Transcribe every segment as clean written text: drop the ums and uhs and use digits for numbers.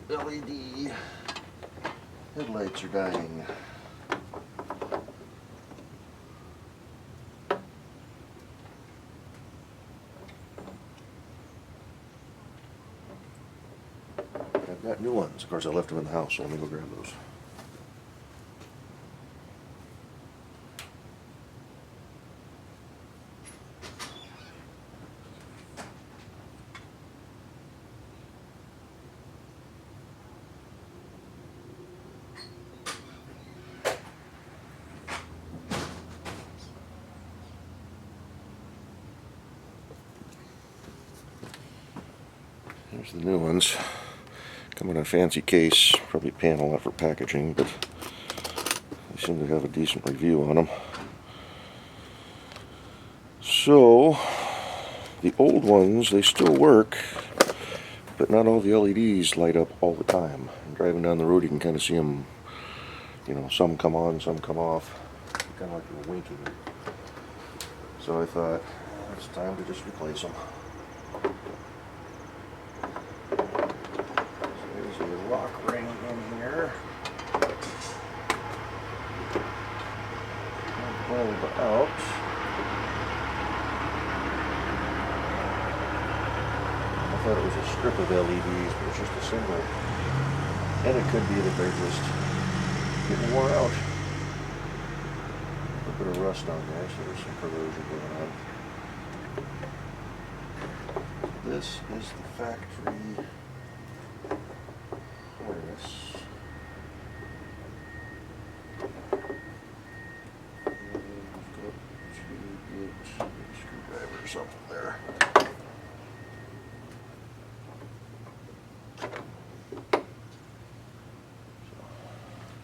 LED headlights are dying. I've got new ones. Of course, I left them in the house, so let me go grab those. Here's the new ones. Come in a fancy case, probably paying a lot for packaging, but they seem to have a decent review on them. So, the old ones, they still work, but not all the LEDs light up all the time. And driving down the road, you can kind of see them, you know, some come on, some come off, kind of like you're winking. So I thought, it's time to just replace them. Lock ring in here. Bulb out. I thought it was a strip of LEDs, but it's just a single. And it could be that they're just getting wore out. A bit of rust on there, so there's some corrosion going on. This is the factory harness. Screwdriver or something there.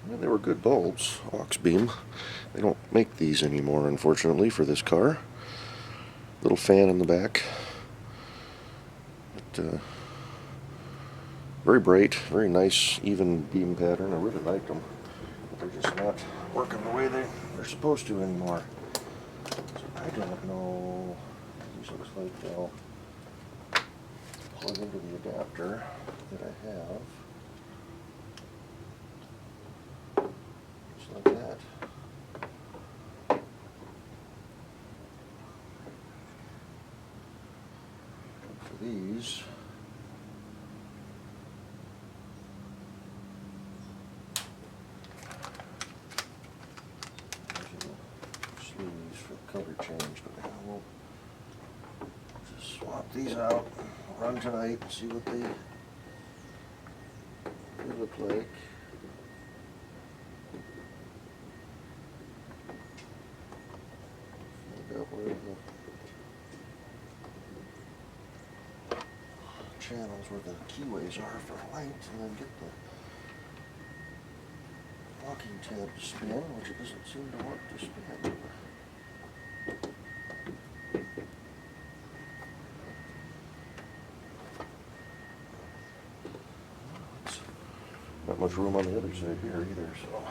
And they were good bulbs, aux beam. They don't make these anymore, unfortunately, for this car. Little fan in the back. But, very bright, very nice, even beam pattern. I really liked them. But they're just not working the way they're supposed to anymore. So I don't know. These looks like they'll plug into the adapter that I have. Just like that. And for these, sleeves for the color change, but we'll just swap these out, run tonight, and see what they look like. Find out where the channels, where the keyways are for light, and then get the locking tab to spin, which it doesn't seem to want to spin. Not much room on the other side here either, so.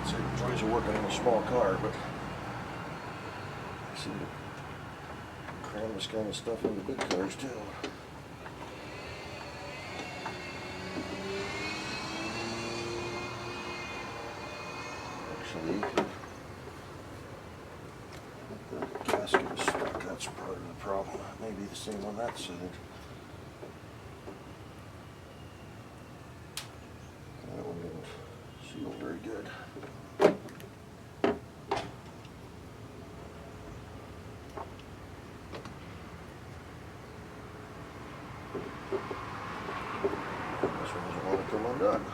I'd say the joys of working in a small car, but I seem to cram this kind of stuff into big cars too. Actually, the gasket is stuck. That's part of the problem. It may be the same on that side. That one didn't seal very good. This one doesn't want to come undone.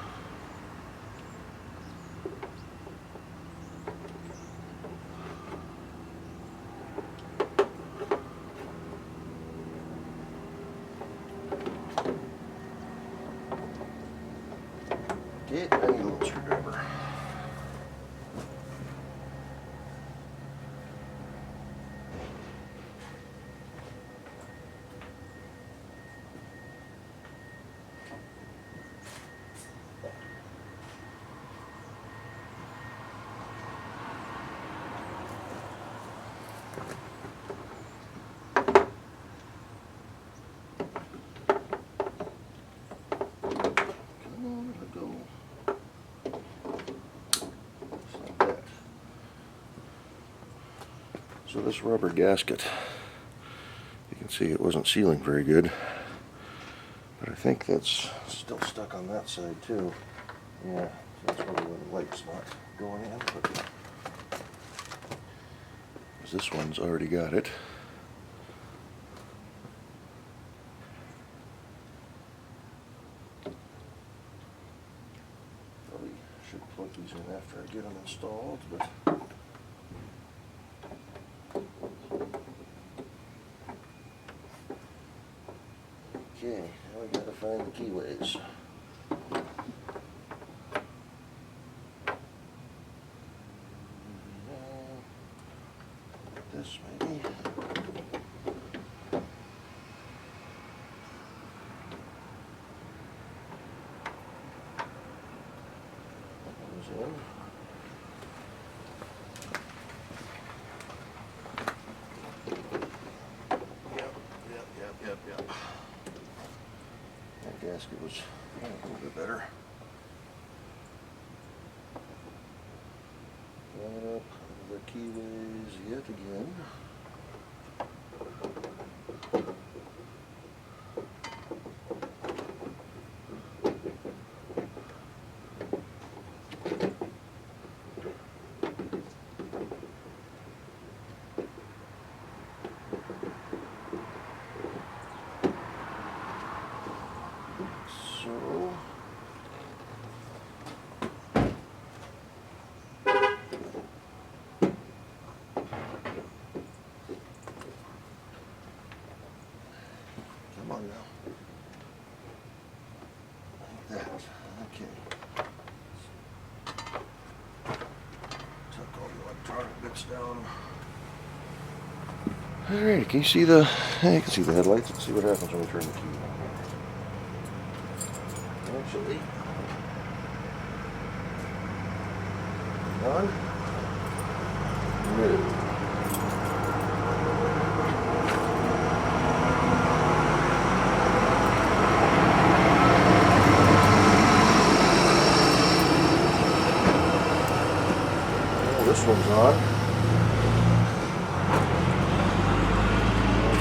Get a little screwdriver. So this rubber gasket, you can see it wasn't sealing very good, but I think that's still stuck on that side too. Yeah, so that's probably where the light's not going in, but this one's already got it. Probably should plug these in after I get them installed, but okay, now we gotta find the keyways. This maybe. That goes in. Yep. That gasket was a little bit better. Line up the keyways yet again. So come on now. Like that. Okay. Tuck all the electronic bits down. Alright, can you see the headlights? Let's see what happens when we turn the key on. Actually, on? No. This one's on.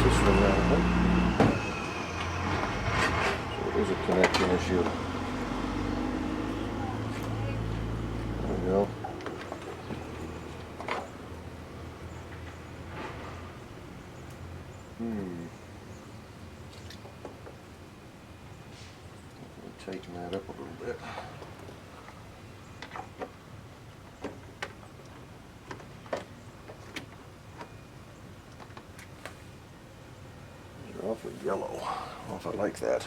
This one now. So it is a connection issue. There we go. Tighten that up a little bit. They're awfully yellow. I don't know if I like that.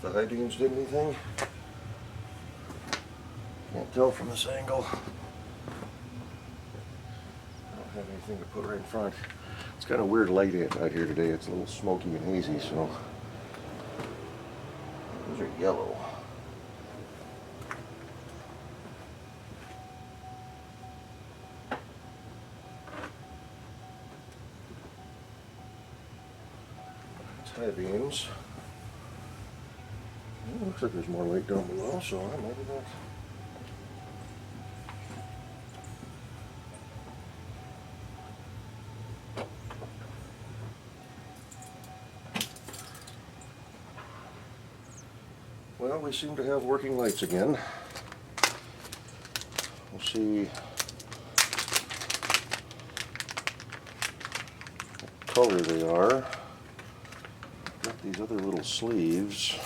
The high beams did anything? Can't tell from this angle. I don't have anything to put right in front. It's kind of weird light out here today. It's a little smoky and hazy, so those are yellow. It's high beams. Looks like there's more light down below, so maybe not. Well, we seem to have working lights again. We'll see what color they are. Got these other little sleeves.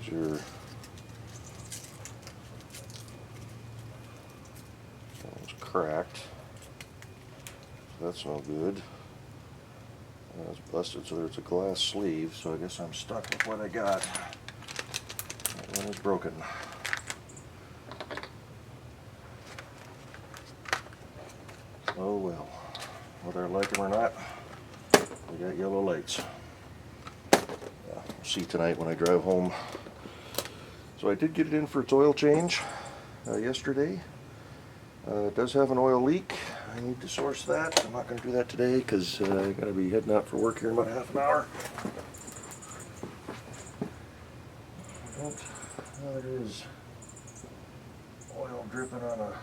These are almost cracked. So that's no good. It's busted, so there's a glass sleeve, so I guess I'm stuck with what I got. That one is broken. Oh well. Whether I like them or not, we got yellow lights. Yeah, we'll see tonight when I drive home. So I did get it in for its oil change yesterday. It does have an oil leak. I need to source that. I'm not going to do that today because I got to be heading out for work here in about half an hour. Well, there is oil dripping on a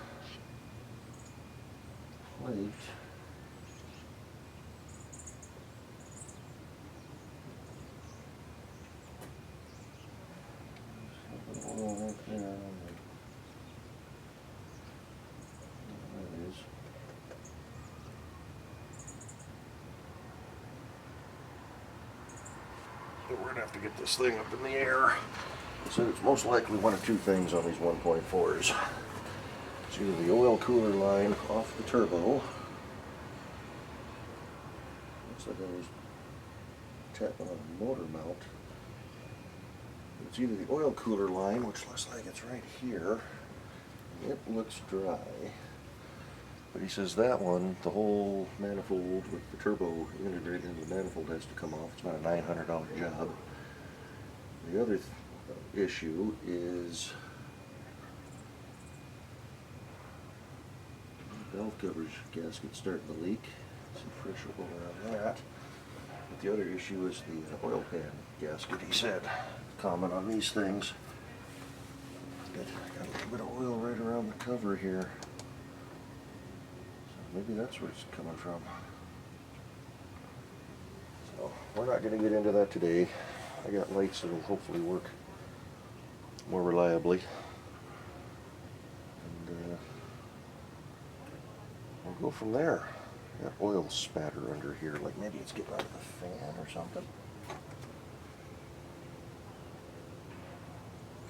plate. There's a little oil right there. There it is. So we're going to have to get this thing up in the air. So it's most likely one of two things on these 1.4s. It's either the oil cooler line off the turbo. Looks like I was tapping on a motor mount. It's either the oil cooler line, which looks like it's right here. It looks dry. But he says that one, the whole manifold with the turbo integrated into the manifold has to come off. It's about a $900 job. The other issue is the valve coverage gasket starting to leak. Some pressure going around that. But the other issue is the oil pan gasket. He said, comment on these things. Got a little bit of oil right around the cover here. So maybe that's where it's coming from. So we're not going to get into that today. I got lights that will hopefully work more reliably. And we'll go from there. Got oil spatter under here, like maybe it's getting out of the fan or something.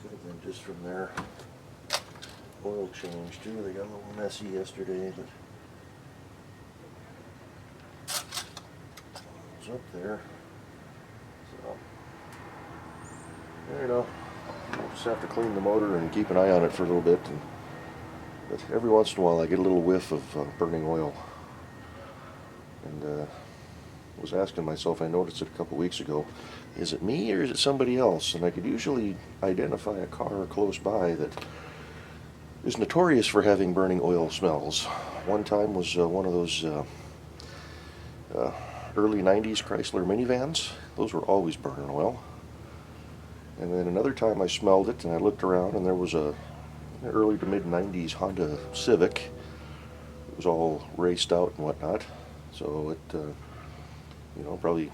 Could have been just from their oil change too. They got a little messy yesterday, but it's up there. So there you go. We'll just have to clean the motor and keep an eye on it for a little bit. But every once in a while I get a little whiff of burning oil. And was asking myself, I noticed it a couple weeks ago, is it me or is it somebody else? And I could usually identify a car close by that is notorious for having burning oil smells. One time was one of those early 90s Chrysler minivans. Those were always burning oil. And then another time I smelled it and I looked around and there was an early to mid 90s Honda Civic. It was all raced out and whatnot. So it, you know, probably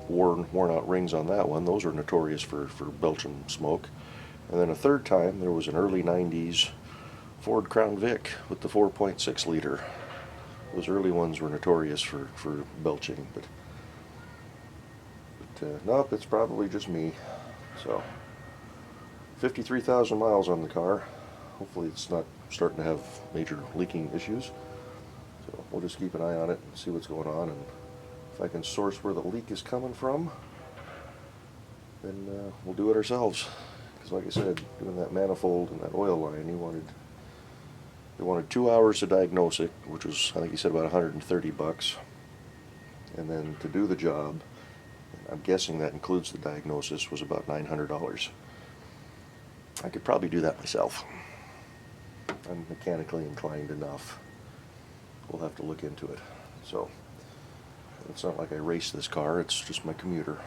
worn out rings on that one. Those are notorious for belching smoke. And then a third time there was an early 90s Ford Crown Vic with the 4.6 liter. Those early ones were notorious for belching, but nope, it's probably just me. So 53,000 miles on the car. Hopefully it's not starting to have major leaking issues. So we'll just keep an eye on it and see what's going on, and if I can source where the leak is coming from, then we'll do it ourselves. Because like I said, doing that manifold and that oil line, they wanted 2 hours to diagnose it, which was, I think he said, about $130. And then to do the job, I'm guessing that includes the diagnosis, was about $900. I could probably do that myself. I'm mechanically inclined enough. We'll have to look into it. So it's not like I race this car, it's just my commuter.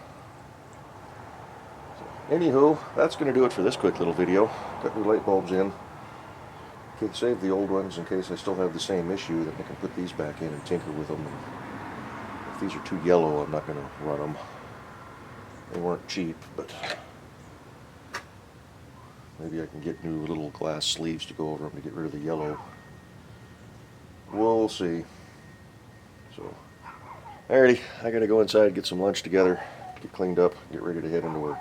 So, anywho, that's going to do it for this quick little video. Got new light bulbs in. Okay, save the old ones in case I still have the same issue, then I can put these back in and tinker with them. And if these are too yellow, I'm not going to run them. They weren't cheap, but maybe I can get new little glass sleeves to go over them to get rid of the yellow. We'll see. So, alrighty, I gotta go inside, get some lunch together, get cleaned up, get ready to head into work.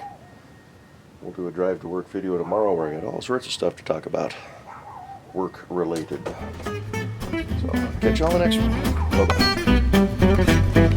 We'll do a drive to work video tomorrow where I got all sorts of stuff to talk about, work related. So, catch you on the next one. Bye-bye.